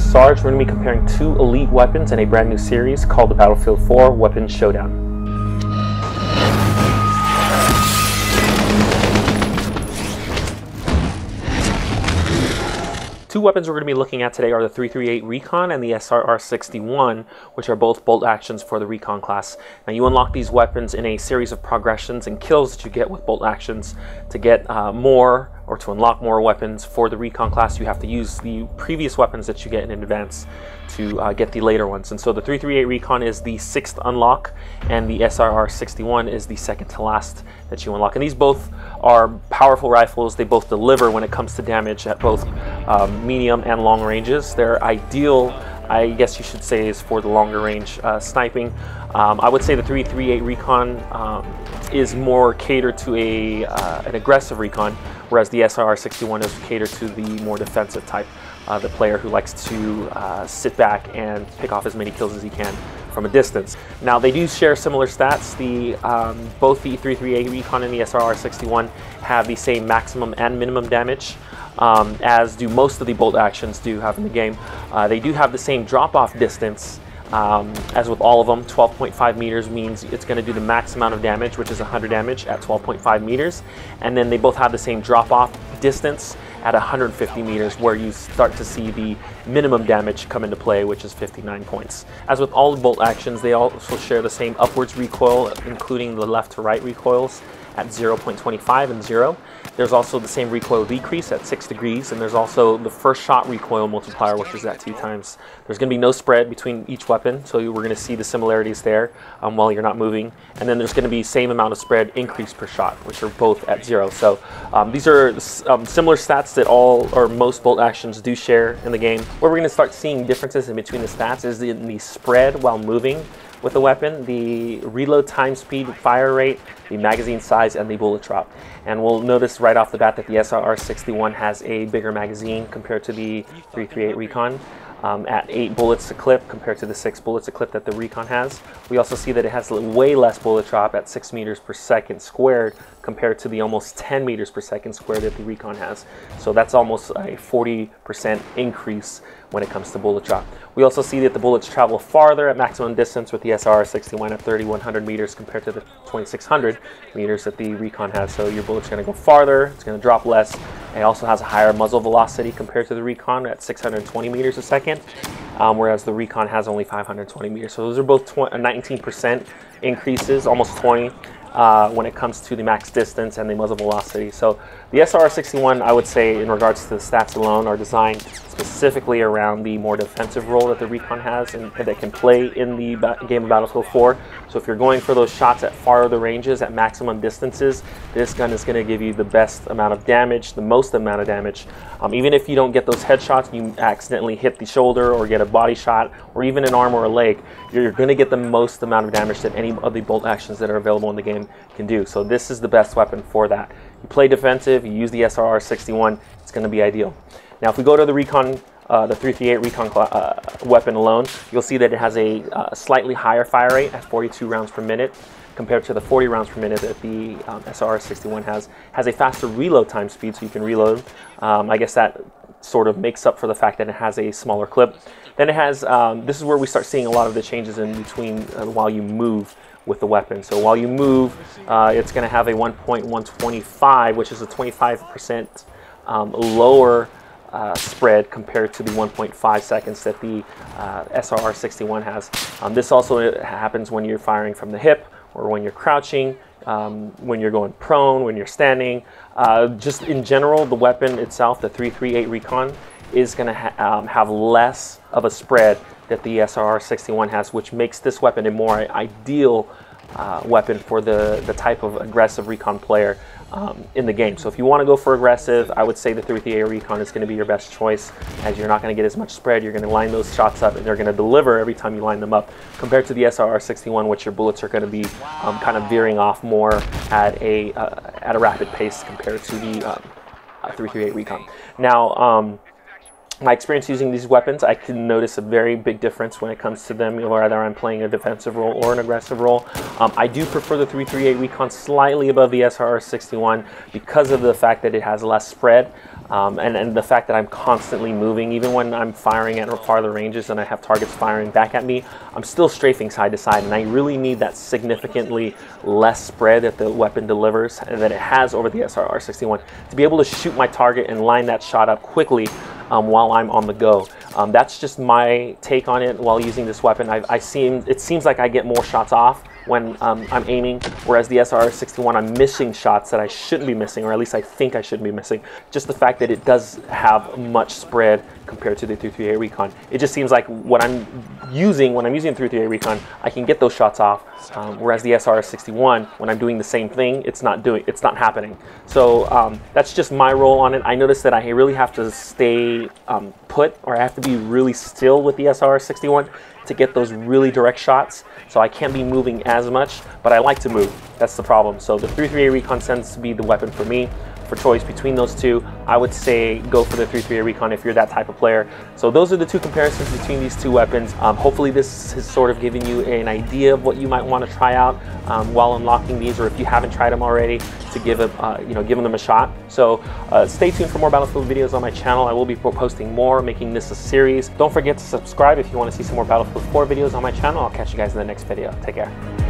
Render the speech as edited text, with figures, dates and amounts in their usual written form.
Sarge. We're going to be comparing two elite weapons in a brand new series called the Battlefield 4 Weapons Showdown. Two weapons we're going to be looking at today are the 338 Recon and the SRR-61, which are both bolt actions for the Recon class. Now you unlock these weapons in a series of progressions and kills that you get with bolt actions. To get more or to unlock more weapons for the Recon class, you have to use the previous weapons that you get in advance to get the later ones. And so the 338 Recon is the 6th unlock, and the SRR-61 is the 2nd to last that you unlock. And these both are powerful rifles. They both deliver when it comes to damage at both medium and long ranges. They're ideal, I guess you should say, is for the longer range sniping. I would say the 338 Recon is more catered to an aggressive recon, whereas the SRR-61 is catered to the more defensive type, the player who likes to sit back and pick off as many kills as he can from a distance. Now they do share similar stats. Both the 338 Recon and the SRR-61 have the same maximum and minimum damage, as do most of the bolt actions do have in the game. They do have the same drop-off distance as with all of them. 12.5 meters means it's going to do the max amount of damage, which is 100 damage at 12.5 meters. And then they both have the same drop-off distance at 150 meters, where you start to see the minimum damage come into play, which is 59 points. As with all the bolt actions, they also share the same upwards recoil, including the left to right recoils at 0.25 and 0. There's also the same recoil decrease at 6 degrees, and there's also the first shot recoil multiplier, which is at 2 times. There's going to be no spread between each weapon, so we're going to see the similarities there while you're not moving. And then there's going to be same amount of spread increase per shot, which are both at 0. So these are similar stats that all or most bolt actions do share in the game. Where we're going to start seeing differences in between the stats is in the spread while moving with the weapon, the reload time, speed, fire rate, the magazine size, and the bullet drop. And we'll notice right off the bat that the SRR-61 has a bigger magazine compared to the 338 Recon, at 8 bullets a clip compared to the 6 bullets a clip that the Recon has. We also see that it has way less bullet drop at 6 meters per second squared compared to the almost 10 meters per second squared that the Recon has. So that's almost a 40% increase when it comes to bullet drop. We also see that the bullets travel farther at maximum distance with the SRR-61 at 3,100 meters compared to the 2,600 meters that the Recon has. So your bullet's going to go farther, it's going to drop less. It also has a higher muzzle velocity compared to the Recon at 620 meters a second, whereas the Recon has only 520 meters. So those are both 19% increases, almost 20. When it comes to the max distance and the muzzle velocity. So the SRR-61, I would say, in regards to the stats alone, are designed specifically around the more defensive role that the Recon has and that can play in the game of Battlefield 4. So if you're going for those shots at farther ranges, at maximum distances, this gun is going to give you the best amount of damage, the most amount of damage. Even if you don't get those headshots, you accidentally hit the shoulder or get a body shot or even an arm or a leg, you're going to get the most amount of damage that any of the bolt actions that are available in the game can do. So this is the best weapon for that. You play defensive, you use the SRR-61, it's going to be ideal. Now if we go to the Recon, the 338 Recon weapon alone, you'll see that it has a slightly higher fire rate at 42 rounds per minute compared to the 40 rounds per minute that the SRR-61 has a faster reload time speed, so you can reload. I guess that sort of makes up for the fact that it has a smaller clip. Then it has, this is where we start seeing a lot of the changes in between while you move with the weapon. So while you move, it's going to have a 1.125, which is a 25% lower spread compared to the 1.5 seconds that the SRR-61 has. This also happens when you're firing from the hip or when you're crouching, when you're going prone, when you're standing. Just in general, the weapon itself, the 338 Recon, is going to have less of a spread that the SRR-61 has, which makes this weapon a more ideal weapon for the type of aggressive recon player in the game. So if you want to go for aggressive, I would say the 338 Recon is going to be your best choice, as you're not going to get as much spread. You're going to line those shots up and they're going to deliver every time you line them up, compared to the SRR-61, which your bullets are going to be kind of veering off more at a rapid pace compared to the 338 Recon. Now my experience using these weapons, I can notice a very big difference when it comes to them, whether I'm playing a defensive role or an aggressive role. I do prefer the 338 Recon slightly above the SRR-61 because of the fact that it has less spread, and the fact that I'm constantly moving. Even when I'm firing at farther ranges and I have targets firing back at me, I'm still strafing side to side, and I really need that significantly less spread that the weapon delivers and that it has over the SRR-61 to be able to shoot my target and line that shot up quickly while I'm on the go. That's just my take on it while using this weapon. It seems like I get more shots off when I'm aiming, whereas the SRR-61, I'm missing shots that I shouldn't be missing, or at least I think I shouldn't be missing. Just the fact that it does have much spread compared to the 338 Recon. It just seems like when I'm using the 338 Recon, I can get those shots off, whereas the SRR-61, when I'm doing the same thing, it's not happening. So that's just my role on it. I noticed that I really have to stay put, or I have to be really still with the SRR-61 to get those really direct shots. So I can't be moving as much, but I like to move. That's the problem. So the 338 Recon tends to be the weapon for me. For choice between those two, I would say go for the 338 Recon if you're that type of player. So those are the two comparisons between these two weapons. Hopefully this has sort of given you an idea of what you might want to try out while unlocking these, or if you haven't tried them already, to give them a shot. So stay tuned for more Battlefield videos on my channel. I will be posting more, making this a series. Don't forget to subscribe if you want to see some more Battlefield 4 videos on my channel. I'll catch you guys in the next video. Take care.